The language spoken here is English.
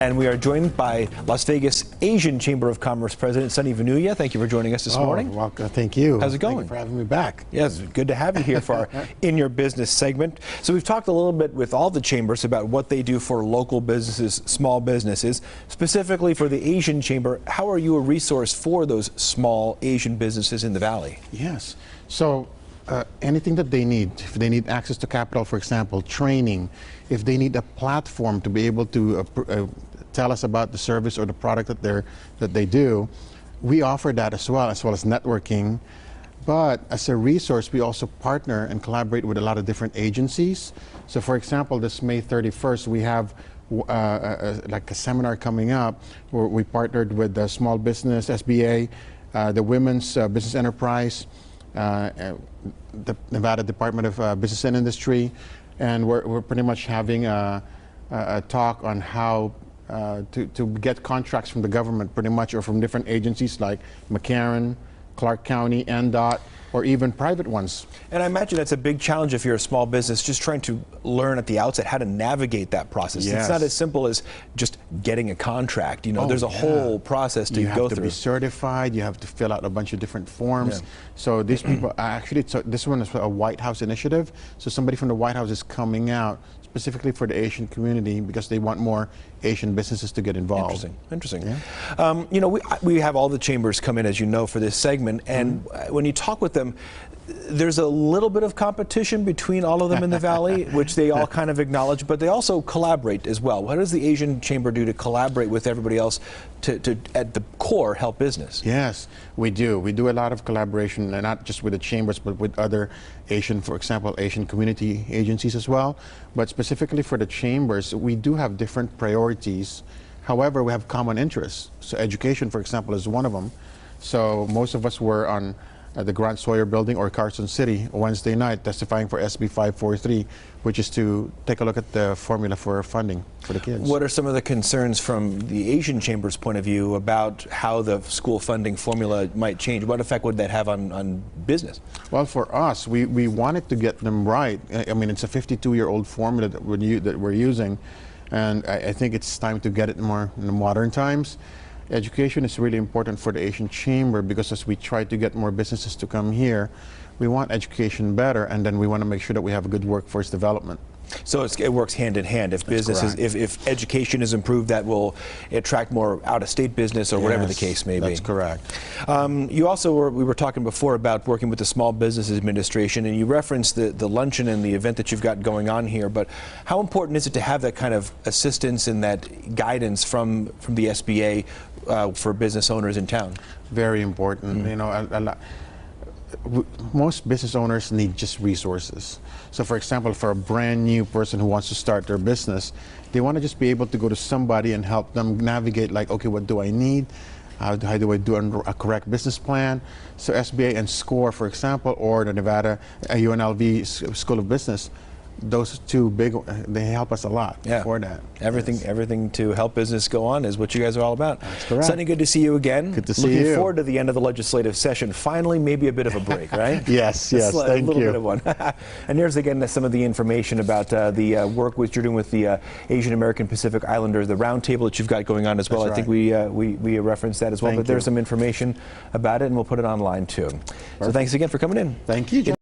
And we are joined by Las Vegas Asian Chamber of Commerce President Sunny Vanuya. Thank you for joining us this morning. Well, thank you. How's it going? Thank you for having me back. Yes, good to have you here for our In Your Business segment. So we've talked a little bit with all the chambers about what they do for local businesses, small businesses. Specifically for the Asian Chamber, how are you a resource for those small Asian businesses in the Valley? Yes. So anything that they need, if they need access to capital, for example, training, if they need a platform to be able to tell us about the service or the product that they do, we offer that as well as networking. But as a resource, we also partner and collaborate with a lot of different agencies. So for example, this May 31st, we have like a seminar coming up where we partnered with the Small Business, SBA, the Women's Business Enterprise, the Nevada Department of Business and Industry, and we're pretty much having a talk on how to get contracts from the government pretty much, or from different agencies like McCarran, Clark County, NDOT, or even private ones. And I imagine that's a big challenge if you're a small business, just trying to learn at the outset how to navigate that process. Yes. It's not as simple as just getting a contract. You know, there's a whole process to go through. You have to be certified, you have to fill out a bunch of different forms. Yeah. So these people, actually, this one is a White House initiative. So somebody from the White House is coming out specifically for the Asian community because they want more Asian businesses to get involved. Interesting. Yeah. You know, we have all the chambers come in, as you know, for this segment, and when you talk with them, there's a little bit of competition between all of them in the Valley, which they all kind of acknowledge, but they also collaborate as well. What does the Asian Chamber do to collaborate with everybody else to at the core, help business? Yes, we do. We do a lot of collaboration, and not just with the chambers, but with other Asian, for example, Asian community agencies as well. But specifically for the chambers, we do have different priorities. However, we have common interests. So education, for example, is one of them. So most of us were on the Grant Sawyer Building or Carson City Wednesday night testifying for SB 543, which is to take a look at the formula for funding for the kids. What are some of the concerns from the Asian Chamber's point of view about how the school funding formula might change? What effect would that have on business? Well, for us, we wanted to get them right. I mean, it's a 52-year-old formula that we're using, and I think it's time to get it more in the modern times. Education is really important for the Asian Chamber because as we try to get more businesses to come here, we want education better, and then we want to make sure that we have a good workforce development. So it works hand in hand. If businesses, if education is improved, that will attract more out-of-state business, or whatever the case may be. That's correct. You also we were talking before about working with the Small Business Administration, and you referenced the luncheon and the event that you've got going on here. But how important is it to have that kind of assistance and that guidance from the SBA for business owners in town? Very important. You know, most business owners need just resources. So for example, for a brand new person who wants to start their business, they want to just be able to go to somebody and help them navigate, like, okay, what do I need? How do I do a correct business plan? So SBA and SCORE, for example, or the Nevada UNLV School of Business, those two big, they help us a lot for that. Everything to help business go on is what you guys are all about. That's correct. Sunny, good to see you again. Good to see you. Looking forward to the end of the legislative session. Finally, maybe a bit of a break, right? Yes, thank you. A little bit of one. And there's again some of the information about the work which you're doing with the Asian American Pacific Islanders, the roundtable that you've got going on as well. That's I think we referenced that as well. But there's some information about it, and we'll put it online too. So thanks again for coming in. Thank you, John.